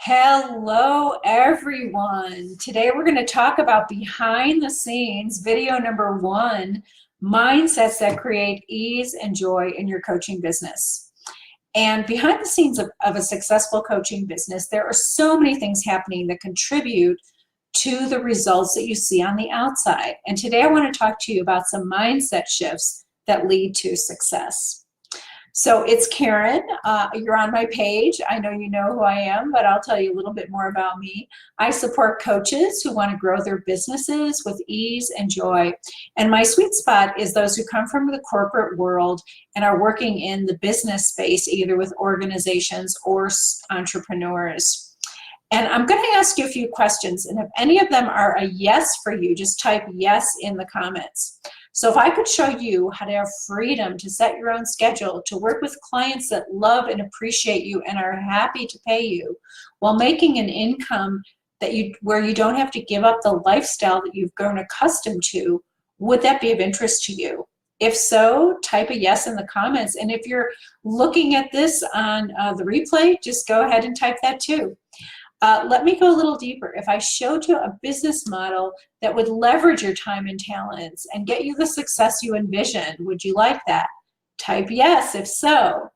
Hello, everyone. Today we're going to talk about behind the scenes, video number one, mindsets that create ease and joy in your coaching business. And behind the scenes of a successful coaching business, there are so many things happening that contribute to the results that you see on the outside. And today I want to talk to you about some mindset shifts that lead to success. So it's Karen. You're on my page. I know you know who I am, but I'll tell you a little bit more about me. I support coaches who want to grow their businesses with ease and joy. And my sweet spot is those who come from the corporate world and are working in the business space, either with organizations or entrepreneurs. And I'm going to ask you a few questions. And if any of them are a yes for you, just type yes in the comments. So if I could show you how to have freedom to set your own schedule, to work with clients that love and appreciate you and are happy to pay you while making an income where you don't have to give up the lifestyle that you've grown accustomed to, would that be of interest to you? If so, type a yes in the comments. And if you're looking at this on the replay, just go ahead and type that too. Let me go a little deeper. If I showed you a business model that would leverage your time and talents and get you the success you envisioned, would you like that? Type yes if so.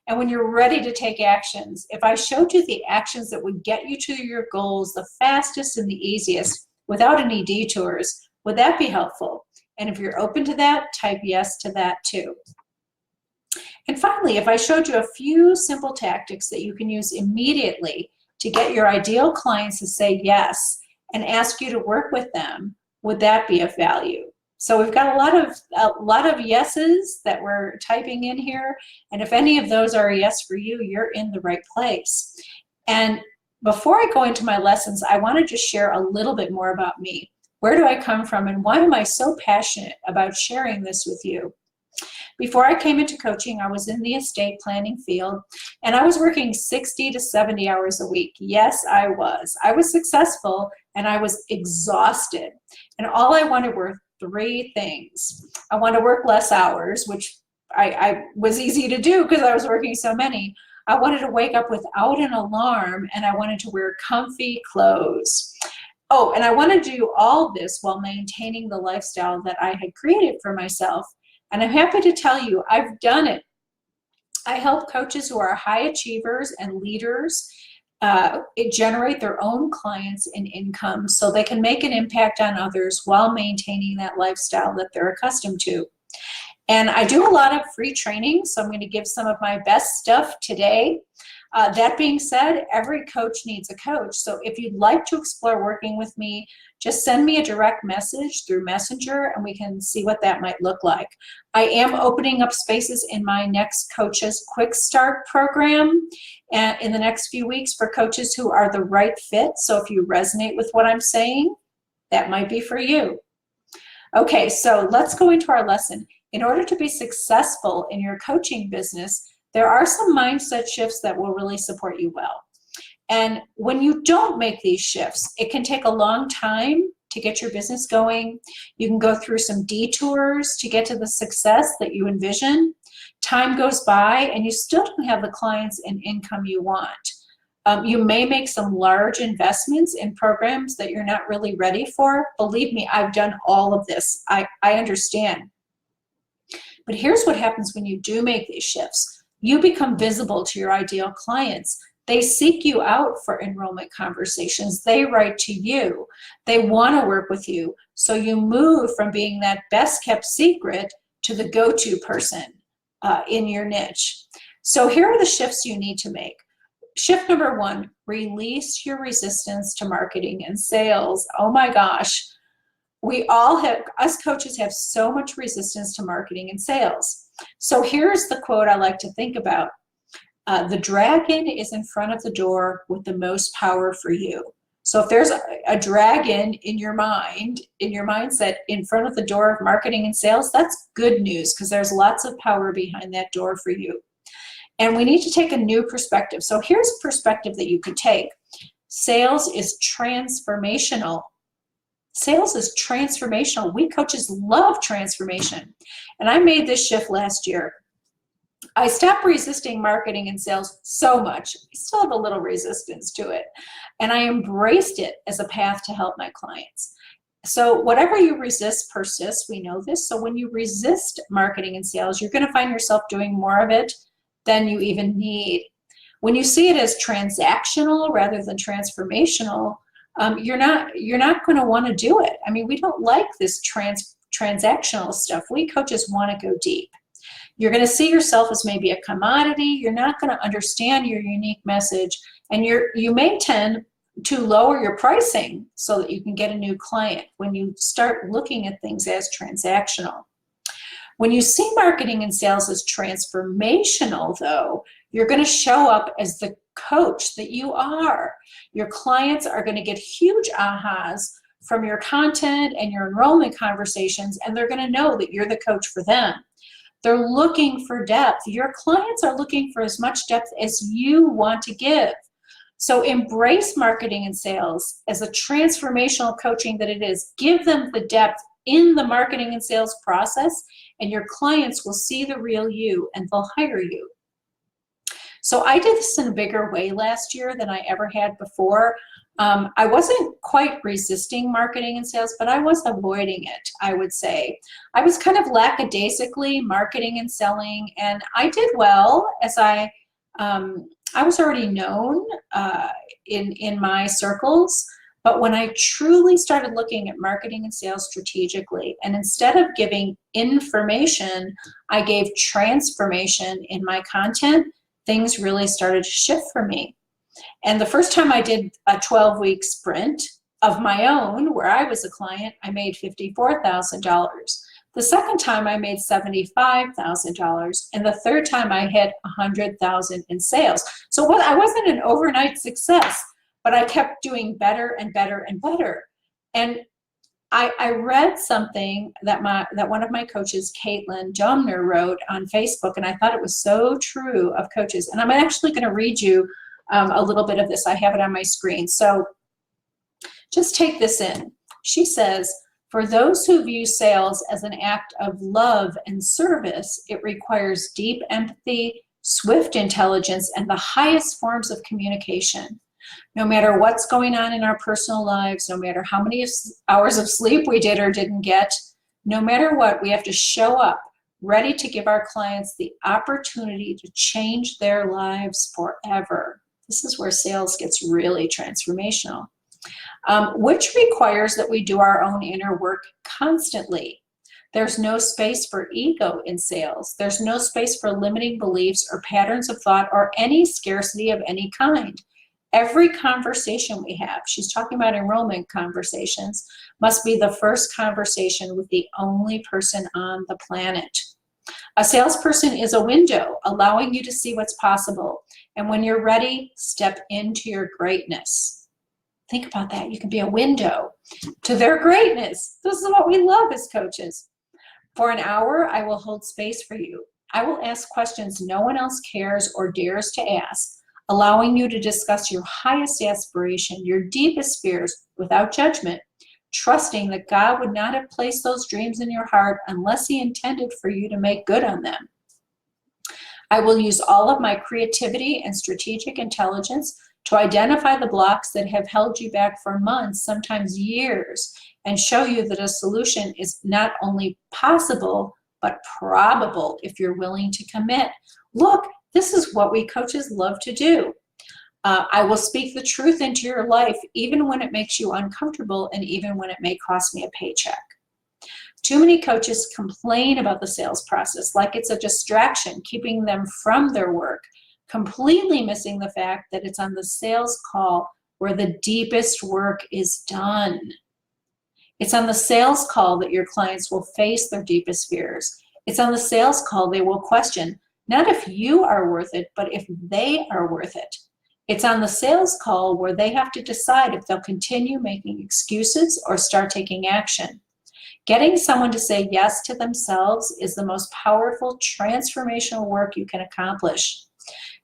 And when you're ready to take actions, if I showed you the actions that would get you to your goals the fastest and the easiest without any detours, would that be helpful? And if you're open to that, type yes to that too. And finally, if I showed you a few simple tactics that you can use immediately to get your ideal clients to say yes and ask you to work with them, would that be of value? So we've got a lot of yeses that we're typing in here, and if any of those are a yes for you, you're in the right place. And before I go into my lessons, I want to just share a little bit more about me. Where do I come from, and why am I so passionate about sharing this with you? Before I came into coaching, I was in the estate planning field, and I was working 60 to 70 hours a week. Yes, I was. I was successful, and I was exhausted. And all I wanted were three things. I wanted to work less hours, which I was easy to do because I was working so many. I wanted to wake up without an alarm, and I wanted to wear comfy clothes. Oh, and I wanted to do all this while maintaining the lifestyle that I had created for myself. And I'm happy to tell you, I've done it. I help coaches who are high achievers and leaders generate their own clients and income so they can make an impact on others while maintaining that lifestyle that they're accustomed to. And I do a lot of free training, so I'm going to give some of my best stuff today. That being said, every coach needs a coach. So if you'd like to explore working with me, just send me a direct message through Messenger and we can see what that might look like. I am opening up spaces in my next Coaches Quick Start program and in the next few weeks for coaches who are the right fit. So if you resonate with what I'm saying, that might be for you. Okay, so let's go into our lesson. In order to be successful in your coaching business, there are some mindset shifts that will really support you well. And when you don't make these shifts, it can take a long time to get your business going. You can go through some detours to get to the success that you envision. Time goes by and you still don't have the clients and income you want. You may make some large investments in programs that you're not really ready for. Believe me, I've done all of this. I understand. But here's what happens when you do make these shifts. You become visible to your ideal clients. They seek you out for enrollment conversations. They write to you. They want to work with you. So you move from being that best kept secret to the go-to person in your niche. So here are the shifts you need to make. Shift number one, release your resistance to marketing and sales. Oh my gosh. Us coaches have so much resistance to marketing and sales. So here's the quote I like to think about. The dragon is in front of the door with the most power for you. So if there's a dragon in your mind, in your mindset, in front of the door of marketing and sales, that's good news because there's lots of power behind that door for you. And we need to take a new perspective. So here's a perspective that you could take. Sales is transformational. Sales is transformational. We coaches love transformation. And I made this shift last year. I stopped resisting marketing and sales so much. I still have a little resistance to it. And I embraced it as a path to help my clients. So whatever you resist persists. We know this. So when you resist marketing and sales, you're going to find yourself doing more of it than you even need. When you see it as transactional rather than transformational, you're not going to want to do it. I mean, we don't like this transactional stuff. We coaches want to go deep. You're going to see yourself as maybe a commodity. You're not going to understand your unique message, and you may tend to lower your pricing so that you can get a new client when you start looking at things as transactional. When you see marketing and sales as transformational, though, you're going to show up as the coach that you are. Your clients are going to get huge ahas from your content and your enrollment conversations, and they're going to know that you're the coach for them. They're looking for depth. Your clients are looking for as much depth as you want to give. So embrace marketing and sales as a transformational coaching that it is. Give them the depth in the marketing and sales process, and your clients will see the real you and they'll hire you. So I did this in a bigger way last year than I ever had before. I wasn't quite resisting marketing and sales, but I was avoiding it, I would say. I was kind of lackadaisically marketing and selling, and I did well as I was already known in my circles. But when I truly started looking at marketing and sales strategically, and instead of giving information, I gave transformation in my content, things really started to shift for me. And the first time I did a 12-week sprint of my own, where I was a client, I made $54,000. The second time I made $75,000, and the third time I hit $100,000 in sales. So I wasn't an overnight success, but I kept doing better and better and better. And I read something that one of my coaches, Caitlin Domner, wrote on Facebook, and I thought it was so true of coaches. And I'm actually going to read you a little bit of this. I have it on my screen. So just take this in. She says, "For those who view sales as an act of love and service, it requires deep empathy, swift intelligence, and the highest forms of communication. No matter what's going on in our personal lives, no matter how many hours of sleep we did or didn't get, no matter what, we have to show up ready to give our clients the opportunity to change their lives forever." This is where sales gets really transformational, which requires that we do our own inner work constantly. There's no space for ego in sales. There's no space for limiting beliefs or patterns of thought or any scarcity of any kind. Every conversation we have, she's talking about enrollment conversations, must be the first conversation with the only person on the planet. A salesperson is a window allowing you to see what's possible. And when you're ready, step into your greatness. Think about that. You can be a window to their greatness. This is what we love as coaches. For an hour, I will hold space for you. I will ask questions no one else cares or dares to ask, allowing you to discuss your highest aspiration, your deepest fears without judgment, trusting that God would not have placed those dreams in your heart unless He intended for you to make good on them. I will use all of my creativity and strategic intelligence to identify the blocks that have held you back for months, sometimes years, and show you that a solution is not only possible, but probable if you're willing to commit. Look, this is what we coaches love to do. I will speak the truth into your life, even when it makes you uncomfortable and even when it may cost me a paycheck. Too many coaches complain about the sales process like it's a distraction, keeping them from their work, completely missing the fact that it's on the sales call where the deepest work is done. It's on the sales call that your clients will face their deepest fears. It's on the sales call they will question, not if you are worth it, but if they are worth it. It's on the sales call where they have to decide if they'll continue making excuses or start taking action. Getting someone to say yes to themselves is the most powerful transformational work you can accomplish.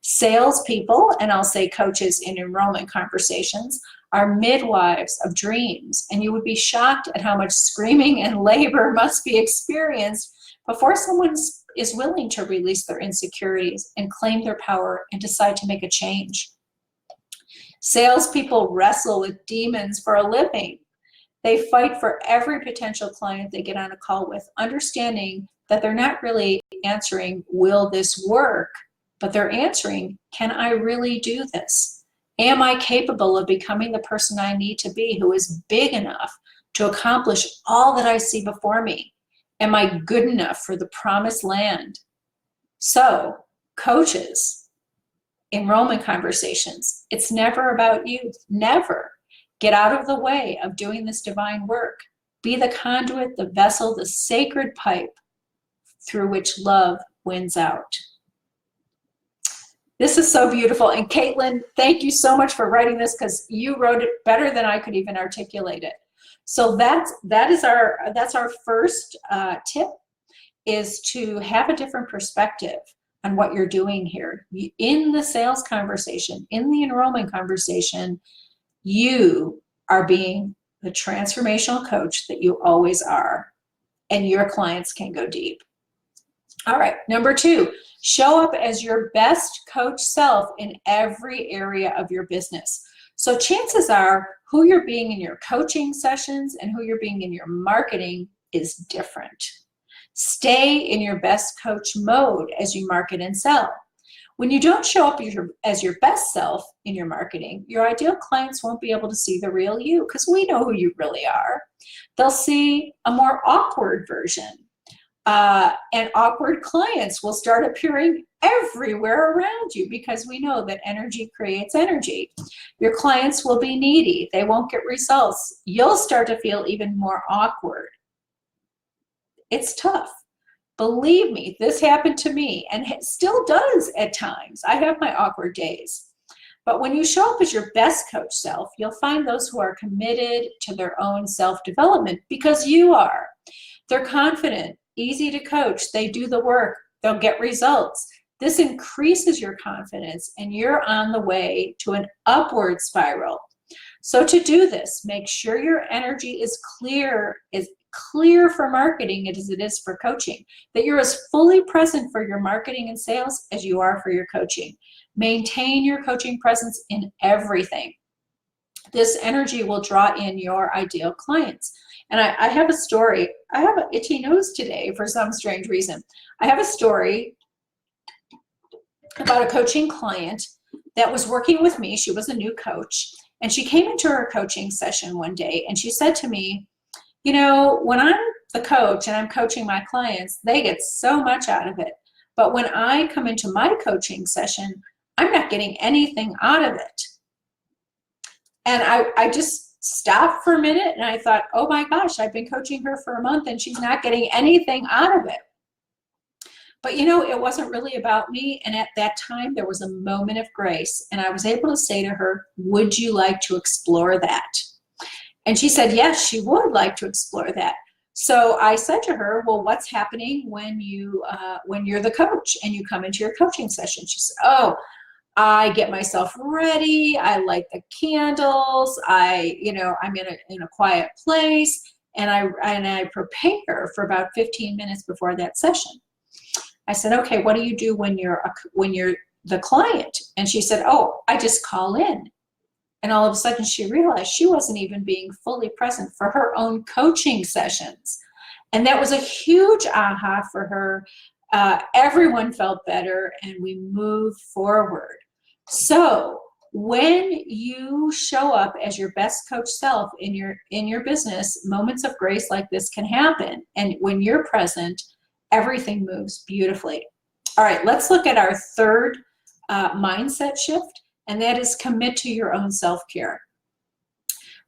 Salespeople, and I'll say coaches in enrollment conversations, are midwives of dreams, and you would be shocked at how much screaming and labor must be experienced before someone is willing to release their insecurities and claim their power and decide to make a change. Salespeople wrestle with demons for a living. They fight for every potential client they get on a call with, understanding that they're not really answering, will this work? But they're answering, can I really do this? Am I capable of becoming the person I need to be, who is big enough to accomplish all that I see before me? Am I good enough for the promised land? So, coaches, enrollment conversations, it's never about you, never. Get out of the way of doing this divine work. Be the conduit, the vessel, the sacred pipe through which love wins out. This is so beautiful. And Caitlin, thank you so much for writing this, because you wrote it better than I could even articulate it. So that's our first tip, is to have a different perspective on what you're doing here. In the sales conversation, in the enrollment conversation, you are being the transformational coach that you always are, and your clients can go deep. All right, number 2, show up as your best coach self in every area of your business. So chances are who you're being in your coaching sessions and who you're being in your marketing is different. Stay in your best coach mode as you market and sell. When you don't show up as your best self in your marketing, your ideal clients won't be able to see the real you, because we know who you really are. They'll see a more awkward version. And awkward clients will start appearing everywhere around you, because we know that energy creates energy. Your clients will be needy. They won't get results. You'll start to feel even more awkward. It's tough. Believe me, this happened to me, and it still does at times. I have my awkward days. But when you show up as your best coach self, you'll find those who are committed to their own self-development, because you are. They're confident, easy to coach, they do the work, they'll get results. This increases your confidence, and you're on the way to an upward spiral. So to do this, make sure your energy is clear for marketing as it is for coaching, that you're as fully present for your marketing and sales as you are for your coaching. Maintain your coaching presence in everything. This energy will draw in your ideal clients. And I have a story. I have an itchy nose today for some strange reason. I have a story about a coaching client that was working with me. She was a new coach, and she came into her coaching session one day, and she said to me, you know, when I'm the coach and I'm coaching my clients, they get so much out of it. But when I come into my coaching session, I'm not getting anything out of it. And I just stopped for a minute, and I thought, oh my gosh, I've been coaching her for a month and she's not getting anything out of it. But you know, it wasn't really about me. And at that time, there was a moment of grace, and I was able to say to her, would you like to explore that? And she said, yes, she would like to explore that. So I said to her, well, what's happening when you're the coach and you come into your coaching session? She said, oh, I get myself ready. I light the candles. I'm in a quiet place, and I prepare for about 15 minutes before that session. I said, okay, what do you do when you're the client? And she said, oh, I just call in. And all of a sudden she realized she wasn't even being fully present for her own coaching sessions. And that was a huge aha for her. Everyone felt better, and we moved forward. So when you show up as your best coach self in your business, moments of grace like this can happen. And when you're present, everything moves beautifully. All right, let's look at our third mindset shift, and that is commit to your own self-care.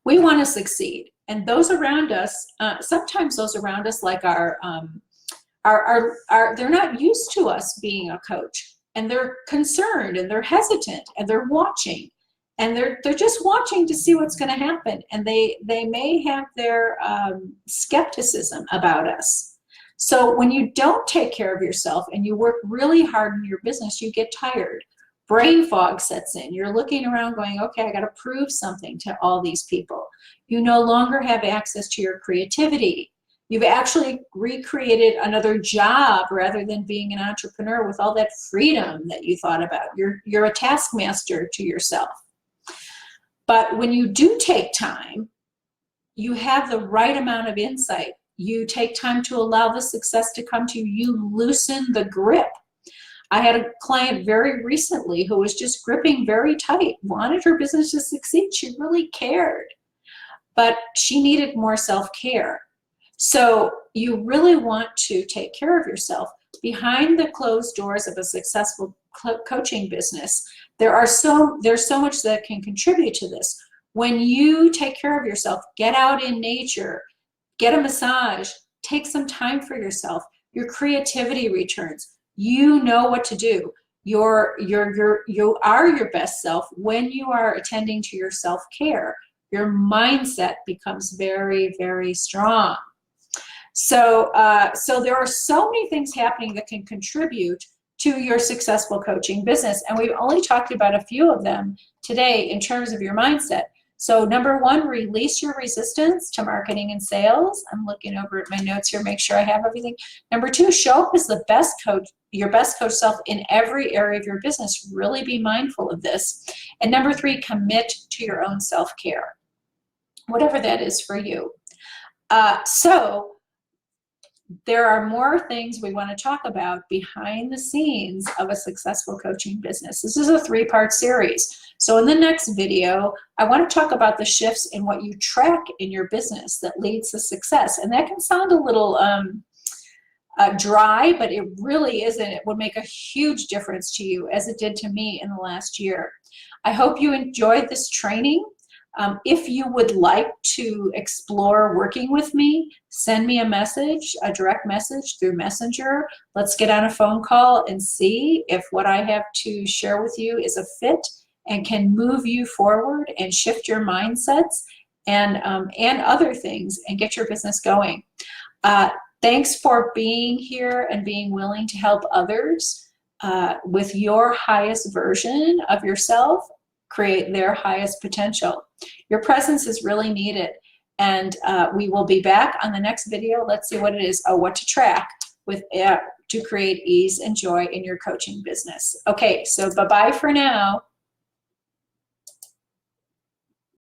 We want to succeed, and those around us, sometimes those around us, like they're not used to us being a coach, and they're concerned, and they're hesitant, and they're watching, and they're just watching to see what's going to happen, and they may have their skepticism about us. So when you don't take care of yourself and you work really hard in your business, you get tired. Brain fog sets in. You're looking around going, okay, I got to prove something to all these people. You no longer have access to your creativity. You've actually recreated another job rather than being an entrepreneur with all that freedom that you thought about. You're a taskmaster to yourself. But when you do take time, you have the right amount of insight. You take time to allow the success to come to you. You loosen the grip. I had a client very recently who was just gripping very tight, wanted her business to succeed. She really cared, but she needed more self-care. So you really want to take care of yourself. Behind the closed doors of a successful coaching business, there's so much that can contribute to this. When you take care of yourself, get out in nature, get a massage, take some time for yourself, your creativity returns. You know what to do. You are your best self when you are attending to your self-care. Your mindset becomes very, very strong. So there are so many things happening that can contribute to your successful coaching business. And we've only talked about a few of them today in terms of your mindset. So number one, release your resistance to marketing and sales. I'm looking over at my notes here, make sure I have everything. Number two, show up as the best coach, your best coach self in every area of your business. Really be mindful of this. And number three, commit to your own self-care, whatever that is for you. So there are more things we want to talk about behind the scenes of a successful coaching business. This is a 3-part series. So in the next video, I want to talk about the shifts in what you track in your business that leads to success. And that can sound a little dry, but it really isn't. It would make a huge difference to you, as it did to me in the last year. I hope you enjoyed this training. If you would like to explore working with me, send me a message, a direct message through Messenger. Let's get on a phone call and see if what I have to share with you is a fit and can move you forward and shift your mindsets and other things and get your business going. Thanks for being here and being willing to help others with your highest version of yourself create their highest potential. Your presence is really needed, and we will be back on the next video. Let's see what it is. Oh, what to track with to create ease and joy in your coaching business. Okay, so bye-bye for now.